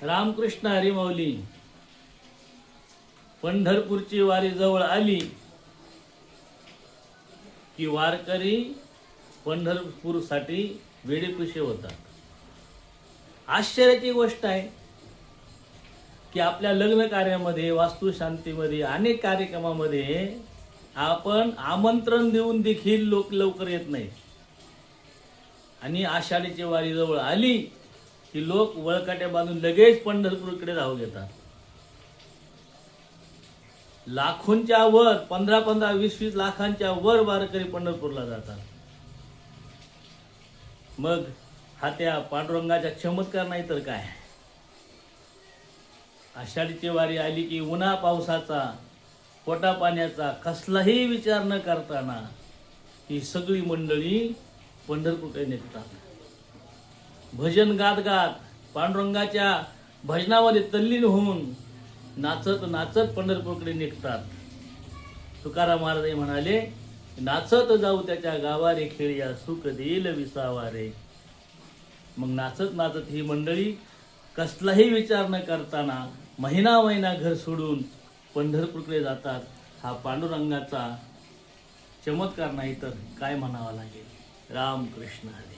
रामकृष्ण हरी माऊली. पंढरपूरची वारी जवळ आली की वारकरी पंढरपूरसाठी वेडीपिशे होतात. आश्चर्याची गोष्ट आहे की आपल्या लग्न कार्यामध्ये, वास्तुशांतीमध्ये, अनेक कार्यक्रमामध्ये आपण आमंत्रण देऊन देखील लोक लवकर येत नाहीत. आणि आषाढीची वारी जवळ आली की लोक वळकाट्या बांधून लगेच पंढरपूरकडे धाव घेतात. लाखोंच्या वर, 15-15, 20-20 लाखांच्या वर वारकरी पंढरपूरला जातात. मग हा त्या पांडुरंगाचा चमत्कार नाही तर काय. आषाढीची वारी आली की उन्हा पावसाचा, पोटा पाण्याचा कसलाही विचार न करताना ही सगळी मंडळी पंढरपूरकडे निघतात. भजन गात गात पांडुरंगाच्या भजनामध्ये तल्लीन होऊन नाचत नाचत पंढरपूरकडे निघतात. तुकाराम महाराज म्हणाले, नाचत जाऊ त्याच्या गावारे, खेळया सुख देईल विसावारे. मग नाचत नाचत ही मंडळी कसलाही विचार न करताना महिना महिना घर सोडून पंढरपूरकडे जातात. हा पांडुरंगाचा चमत्कार नाही तर काय म्हणावा लागेल. रामकृष्ण हरी.